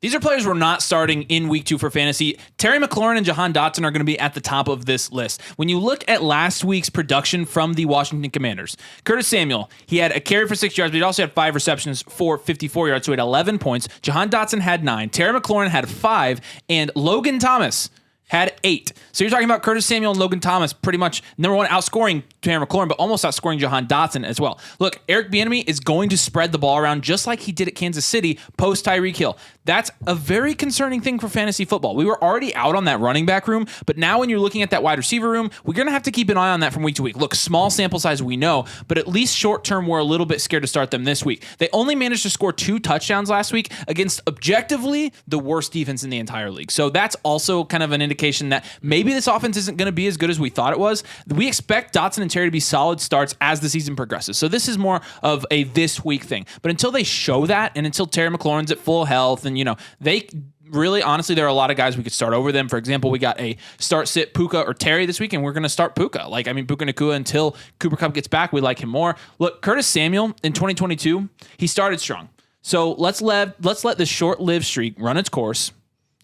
These are players we're not starting in week 2 for fantasy. Terry McLaurin and Jahan Dotson are going to be at the top of this list. When you look at last week's production from the Washington Commanders, Curtis Samuel, he had a carry for 6 yards, but he also had 5 receptions for 54 yards, so he had 11 points. Jahan Dotson had 9. Terry McLaurin had 5, and Logan Thomas had 8. So you're talking about Curtis Samuel and Logan Thomas pretty much number one outscoring Terry McLaurin, but almost outscoring Jahan Dotson as well. Look, Eric Bieniemy is going to spread the ball around just like he did at Kansas City post Tyreek Hill. That's a very concerning thing for fantasy football. We were already out on that running back room, but now when you're looking at that wide receiver room, we're going to have to keep an eye on that from week to week. Look, small sample size, we know, but at least short term, we're a little bit scared to start them this week. They only managed to score 2 touchdowns last week against objectively the worst defense in the entire league. So that's also kind of an indication that maybe this offense isn't going to be as good as we thought it was. We expect Dotson and Terry to be solid starts as the season progresses. So this is more of a this week thing. But until they show that, and until Terry McLaurin's at full health, and they really, honestly, there are a lot of guys we could start over them. For example, we got a start-sit Puka or Terry this week, and we're going to start Puka. Puka Nacua until Cooper Kupp gets back, we like him more. Look, Curtis Samuel in 2022, he started strong. So let's let this short-lived streak run its course,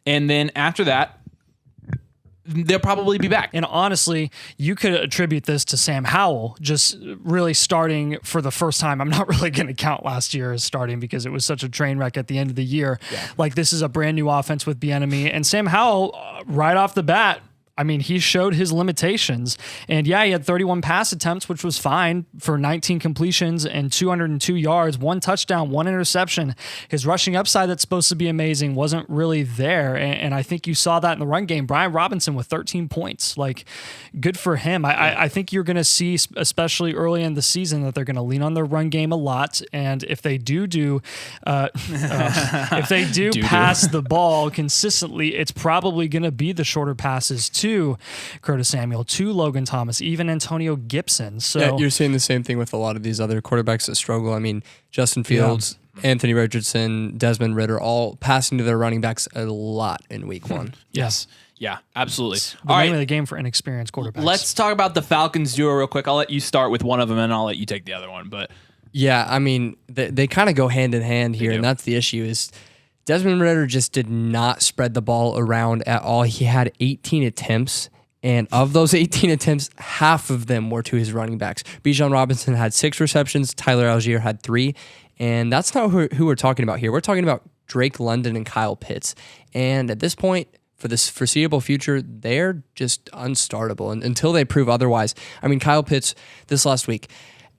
and then after that, they'll probably be back. And honestly, you could attribute this to Sam Howell just really starting for the first time. I'm not really going to count last year as starting because it was such a train wreck at the end of the year. Yeah. This is a brand new offense with Bieniemy, and Sam Howell right off the bat, he showed his limitations. And yeah, he had 31 pass attempts, which was fine for 19 completions and 202 yards, 1 touchdown, 1 interception. His rushing upside that's supposed to be amazing wasn't really there. And I think you saw that in the run game. Brian Robinson with 13 points. Good for him. I think you're going to see, especially early in the season, that they're going to lean on their run game a lot. And if they do pass the ball consistently, it's probably going to be the shorter passes to Curtis Samuel, to Logan Thomas, even Antonio Gibson. So yeah, you're seeing the same thing with a lot of these other quarterbacks that struggle. Justin Fields, Anthony Richardson, Desmond Ridder, all passing to their running backs a lot in week 1. Yes. Yeah, absolutely. It's the name of the game for inexperienced quarterbacks. Let's talk about the Falcons duo real quick. I'll let you start with one of them, and I'll let you take the other one. But yeah, they kind of go hand in hand here, and that's the issue is Desmond Ridder just did not spread the ball around at all. He had 18 attempts, and of those 18 attempts, half of them were to his running backs. Bijan Robinson had 6 receptions. Tyler Algier had 3, and that's not who we're talking about here. We're talking about Drake London and Kyle Pitts, and at this point, for this foreseeable future, they're just unstartable until they prove otherwise. Kyle Pitts this last week,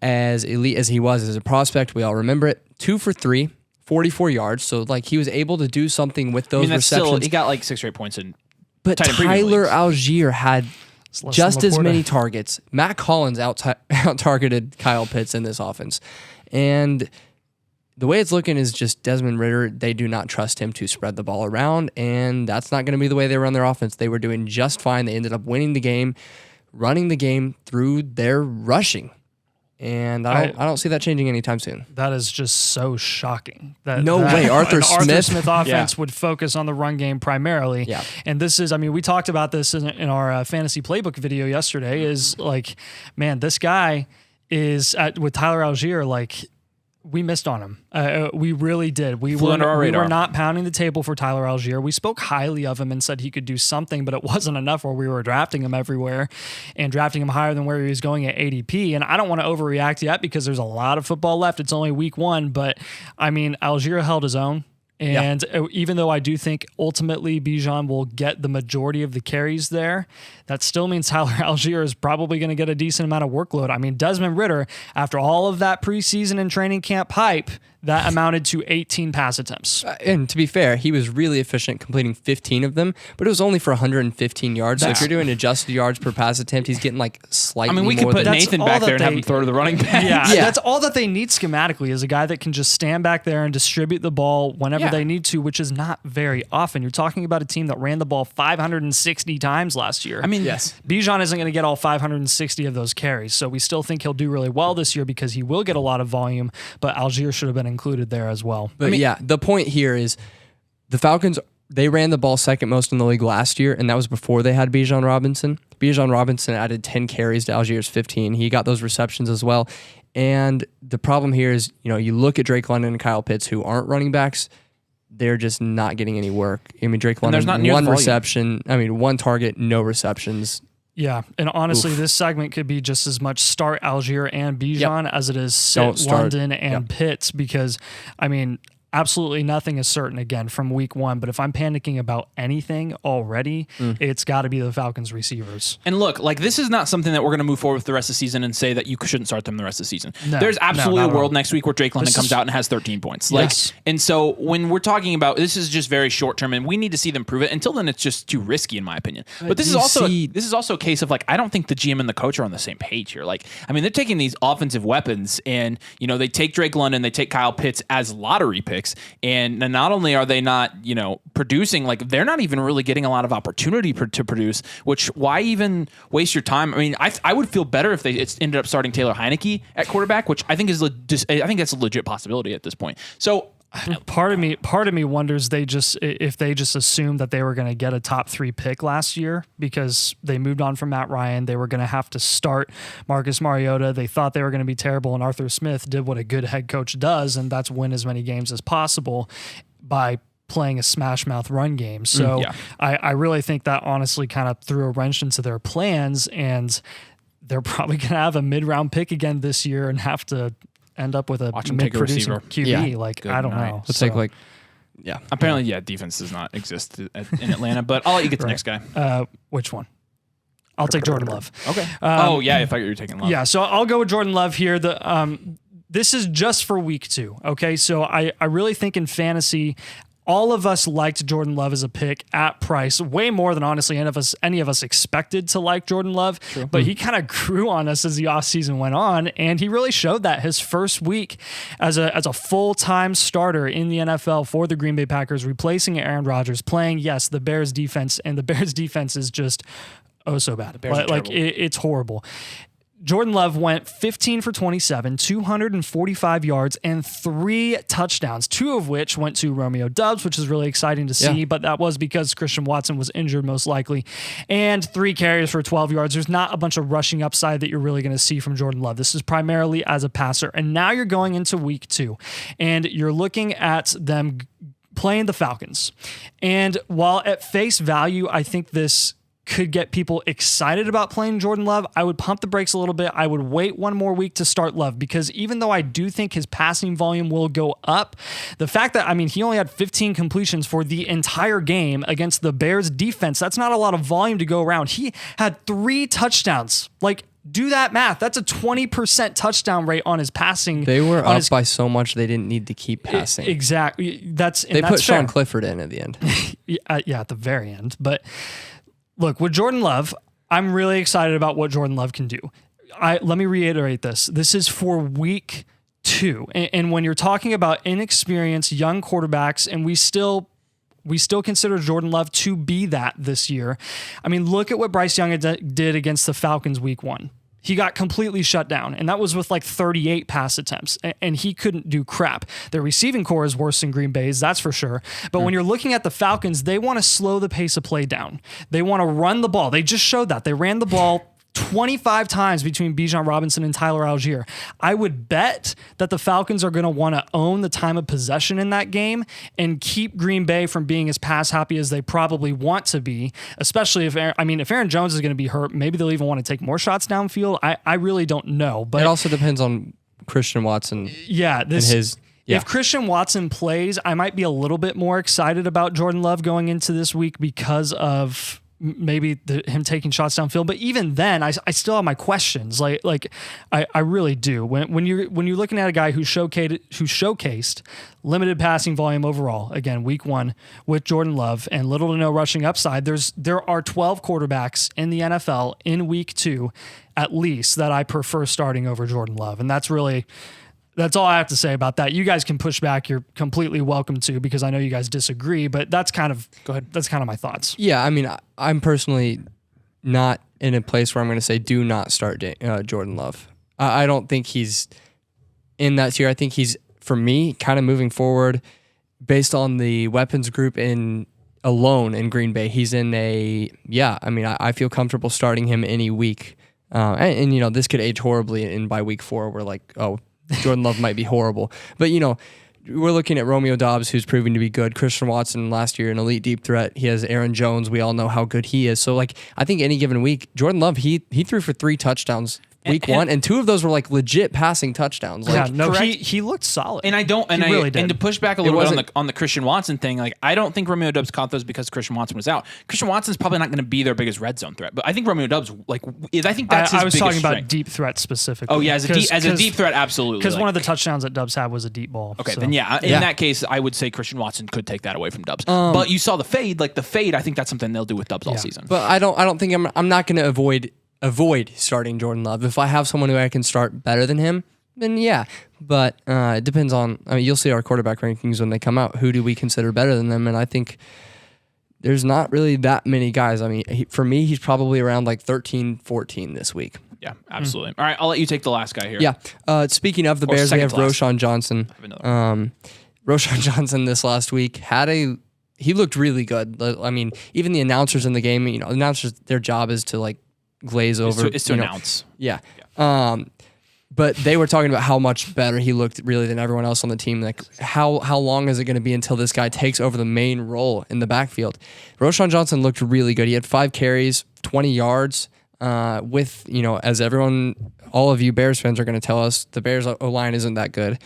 as elite as he was as a prospect, we all remember it, 2 for 3. 44 yards, so he was able to do something with those receptions. He got 6 or 8 points in. But Tyler Algier had just as many targets. Matt Collins out-targeted Kyle Pitts in this offense. And the way it's looking is just Desmond Ridder, they do not trust him to spread the ball around, and that's not going to be the way they run their offense. They were doing just fine. They ended up winning the game, running the game through their rushing. And I don't see that changing anytime soon. That is just so shocking. No way. Arthur Smith offense would focus on the run game primarily. Yeah. And this is, we talked about this in our fantasy playbook video yesterday, is this guy is with Tyler Algier, we missed on him. We really did. We were not pounding the table for Tyler Algier. We spoke highly of him and said he could do something, but it wasn't enough where we were drafting him everywhere and drafting him higher than where he was going at ADP. And I don't want to overreact yet because there's a lot of football left. It's only week 1, but Algier held his own. And even though I do think ultimately Bijan will get the majority of the carries there, that still means Tyler Algier is probably going to get a decent amount of workload. Desmond Ridder, after all of that preseason and training camp hype, that amounted to 18 pass attempts. And to be fair, he was really efficient, completing 15 of them, but it was only for 115 yards. So if you're doing adjusted yards per pass attempt, he's getting slightly more. We could put Nathan back there and have him throw to the running back. Yeah, that's all that they need schematically, is a guy that can just stand back there and distribute the ball whenever they need to, which is not very often. You're talking about a team that ran the ball 560 times last year. Yes. Bijan isn't going to get all 560 of those carries, so we still think he'll do really well this year because he will get a lot of volume, but Algier should have been included there as well. But the point here is the Falcons, they ran the ball second most in the league last year, and that was before they had Bijan Robinson. Bijan Robinson added 10 carries to Algier's 15. He got those receptions as well. And the problem here is, you look at Drake London and Kyle Pitts, who aren't running backs. they're just not getting any work. I mean, Drake London, there's not near one the volume. reception. I mean, one target, no receptions. Yeah, and honestly, this segment could be just as much start Algier and Bijan as it is sit London and Pitts, because, I mean, absolutely nothing is certain again from week 1. But if I'm panicking about anything already, it's got to be the Falcons receivers. And look, like, this is not something that we're going to move forward with the rest of the season and say that you shouldn't start them the rest of the season. No, There's absolutely a not at world all. next week where Drake London comes out and has 13 points. Yes. And so when we're talking about, this is just very short term, and we need to see them prove it. Until then, it's just too risky, in my opinion. But this is also a case of, like, I don't think the GM and the coach are on the same page here. Like, I mean, they're taking these offensive weapons, and they take Drake London, they take Kyle Pitts as lottery picks, and not only are they not, producing, like, they're not even really getting a lot of opportunity to produce, which, why even waste your time? I mean, I would feel better if they ended up starting Taylor Heineke at quarterback, which I think I think that's a legit possibility at this point. So part of me wonders if they just assumed that they were going to get a top 3 pick last year because they moved on from Matt Ryan. They were going to have to start Marcus Mariota. They thought they were going to be terrible, and Arthur Smith did what a good head coach does, and that's win as many games as possible by playing a smash mouth run game. So I really think that honestly kind of threw a wrench into their plans, and they're probably going to have a mid-round pick again this year and have to end up with a mid-producing QB. Yeah. Like, Good I don't night. know. Let's take apparently, defense does not exist in Atlanta, but I'll let you get the next guy. Which one? I'll take Jordan Love. Okay. If I thought you were taking Love. Yeah, so I'll go with Jordan Love here. This is just for week 2, okay? So I really think in fantasy, all of us liked Jordan Love as a pick at price, way more than honestly any of us expected to like Jordan Love. True. But he kind of grew on us as the offseason went on, and he really showed that his first week as a full-time starter in the NFL for the Green Bay Packers, replacing Aaron Rodgers, playing, yes, the Bears defense, and the Bears defense is just so bad. It's horrible. Jordan Love went 15 for 27, 245 yards, and 3 touchdowns, 2 of which went to Romeo Doubs, which is really exciting to see, but that was because Christian Watson was injured most likely, and 3 carries for 12 yards. There's not a bunch of rushing upside that you're really going to see from Jordan Love. This is primarily as a passer, and now you're going into week 2, and you're looking at them playing the Falcons. And while at face value, I think this could get people excited about playing Jordan Love, I would pump the brakes a little bit. I would wait one more week to start Love, because even though I do think his passing volume will go up, the fact that, he only had 15 completions for the entire game against the Bears defense, that's not a lot of volume to go around. He had 3 touchdowns. Like, do that math. That's a 20% touchdown rate on his passing. They were up by so much they didn't need to keep passing. Exactly. They put Sean Clifford in at the end. Yeah, at the very end. But look, with Jordan Love, I'm really excited about what Jordan Love can do. Let me reiterate this. This is for week 2. And when you're talking about inexperienced young quarterbacks, and we still consider Jordan Love to be that this year. Look at what Bryce Young did against the Falcons week 1. He got completely shut down, and that was with like 38 pass attempts, and he couldn't do crap. Their receiving core is worse than Green Bay's, that's for sure. But when you're looking at the Falcons, they want to slow the pace of play down. They want to run the ball. They just showed that. They ran the ball 25 times between Bijan Robinson and Tyler Algier. I would bet that the Falcons are going to want to own the time of possession in that game and keep Green Bay from being as pass happy as they probably want to be, especially if Aaron Jones is going to be hurt. Maybe they'll even want to take more shots downfield. I really don't know. But it also depends on Christian Watson. If Christian Watson plays, I might be a little bit more excited about Jordan Love going into this week because of maybe him taking shots downfield, but even then, I still have my questions. I really do. When you're looking at a guy who showcased limited passing volume overall, again week 1 with Jordan Love and little to no rushing upside, there are 12 quarterbacks in the NFL in week 2 at least that I prefer starting over Jordan Love, and that's all I have to say about that. You guys can push back. You're completely welcome to, because I know you guys disagree, but that's kind of my thoughts. Yeah, I'm personally not in a place where I'm going to say do not start Jordan Love. I don't think he's in that tier. I think he's, for me, kind of moving forward based on the weapons group alone in Green Bay. He's in I feel comfortable starting him any week. And this could age horribly, and by week 4, we're like, oh, Jordan Love might be horrible. But, we're looking at Romeo Doubs, who's proving to be good. Christian Watson last year, an elite deep threat. He has Aaron Jones. We all know how good he is. So, like, I think any given week, Jordan Love, he threw for 3 touchdowns week one, and 2 of those were like legit passing touchdowns. Like, he looked solid. And and to push back a little bit on the Christian Watson thing, like, I don't think Romeo Doubs caught those because Christian Watson was out. Christian Watson's probably not going to be their biggest red zone threat, but I think Romeo Doubs, like, I think that's his biggest I was talking strength. about deep threat specifically. Oh yeah, as a deep threat, absolutely. Because one of the touchdowns that Doubs had was a deep ball. Okay, then in that case, I would say Christian Watson could take that away from Doubs. But you saw the fade, I think that's something they'll do with Doubs all season. But I don't think I'm not going to avoid starting Jordan Love. If I have someone who I can start better than him, then yeah. But it depends on, you'll see our quarterback rankings when they come out. Who do we consider better than them? And I think there's not really that many guys. I mean, for me, he's probably around like 13, 14 this week. Yeah, absolutely. All right, I'll let you take the last guy here. Yeah. Speaking of the Bears, we have Roschon Johnson. Roschon Johnson this last week he looked really good. I mean, even the announcers in the game, announcers, their job is to like glaze over. It's to announce. Yeah. But they were talking about how much better he looked really than everyone else on the team. Like, how long is it going to be until this guy takes over the main role in the backfield? Roschon Johnson looked really good. He had 5 carries, 20 yards. With, as all of you Bears fans are going to tell us, the Bears O-line isn't that good.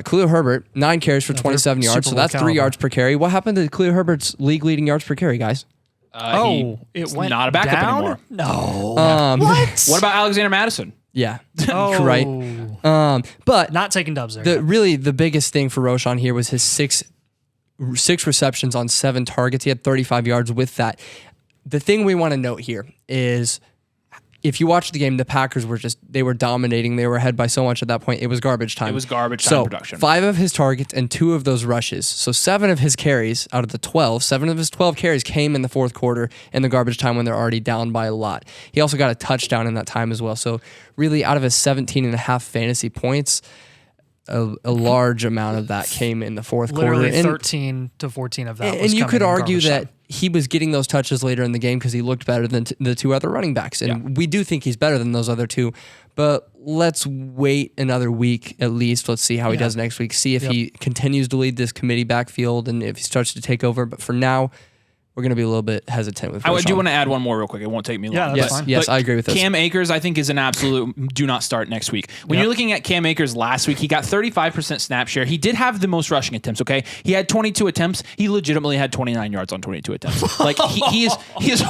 Khalil Herbert, 9 carries for 27 yards, so that's 3 yards per carry. What happened to Khalil Herbert's league-leading yards per carry, guys? It went not a backup down? anymore. No. What about Alexander Madison? Yeah. Oh. Right. But not taking Doubs there. Really, the biggest thing for Roschon here was his six receptions on 7 targets. He had 35 yards with that. The thing we want to note here is, if you watch the game, the Packers they were dominating. They were ahead by so much at that point. It was garbage time. It was garbage time production. 5 of his targets and 2 of those rushes. So 7 of his carries out of the 12, 7 of his 12 carries came in the fourth quarter in the garbage time when they're already down by a lot. He also got a touchdown in that time as well. So really, out of his 17.5 fantasy points, a large amount of that came in the fourth quarter. Literally 13 to 14 of that. And you could argue that he was getting those touches later in the game because he looked better than the 2 other running backs. And we do think he's better than those other 2. But let's wait another week at least. Let's see how he does next week. See if he continues to lead this committee backfield and if he starts to take over. But for now, we're going to be a little bit hesitant with Roschon. I do want to add one more real quick. It won't take me long. Yeah, that's fine. Yes, I agree with this. Cam Akers, I think, is an absolute do not start next week. When you're looking at Cam Akers last week, he got 35% snap share. He did have the most rushing attempts, okay? He had 22 attempts. He legitimately had 29 yards on 22 attempts. Like, he is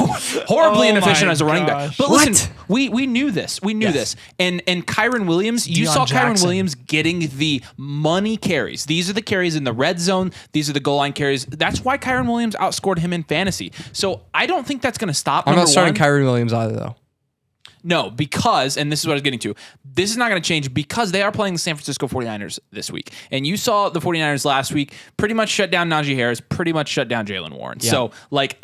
horribly inefficient as a running back. But listen, we knew this. We knew this. And Kyron Williams, you saw Kyron Williams getting the money carries. These are the carries in the red zone. These are the goal line carries. That's why Kyron Williams outscored him in fantasy. So I don't think that's going to stop. I'm not starting Kyron Williams either, though. No, because, and this is what I was getting to, this is not going to change because they are playing the San Francisco 49ers this week. And you saw the 49ers last week pretty much shut down Najee Harris, pretty much shut down Jalen Warren. Yeah. So, like,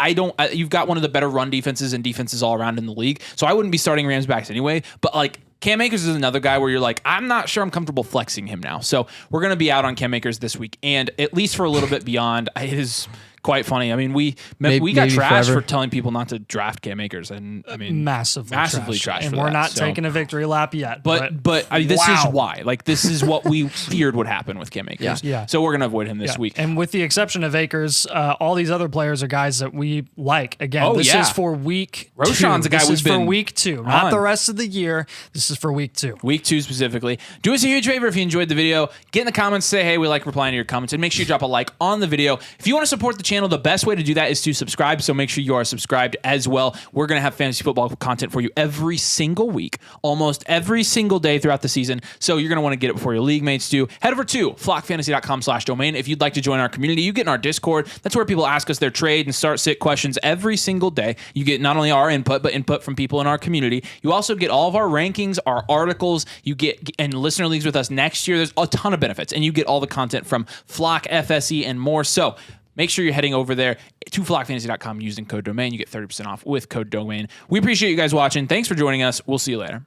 you've got one of the better run defenses and defenses all around in the league. So I wouldn't be starting Rams backs anyway. But, like, Cam Akers is another guy where you're like, I'm not sure I'm comfortable flexing him now. So we're going to be out on Cam Akers this week. And at least for a little bit beyond, it is quite funny. I mean, we got trashed for telling people not to draft Cam Akers, and I mean, massively trashed. And we're not taking a victory lap yet. But this is why. Like, this is what we feared would happen with Cam Akers. Yeah. So we're gonna avoid him this week. And with the exception of Akers, all these other players are guys that we like. Again, this is for week 2. Roschon's a guy this we've is been for week 2, not the rest of the year. This is for week 2. Week 2 specifically. Do us a huge favor if you enjoyed the video. Get in the comments, say, hey, we like replying to your comments, and make sure you drop a like on the video. If you want to support the channel, the best way to do that is to subscribe, so make sure you are subscribed as well. We're going to have fantasy football content for you every single week, almost every single day throughout the season, so you're going to want to get it before your league mates do. Head over to flockfantasy.com/domain if you'd like to join our community. You get in our Discord. That's where people ask us their trade and start-sit questions every single day. You get not only our input, but input from people in our community. You also get all of our rankings, our articles. You get and listener leagues with us next year. There's a ton of benefits, and you get all the content from Flock, FSE, and more. So make sure you're heading over there to flockfantasy.com using code DOMAIN. You get 30% off with code DOMAIN. We appreciate you guys watching. Thanks for joining us. We'll see you later.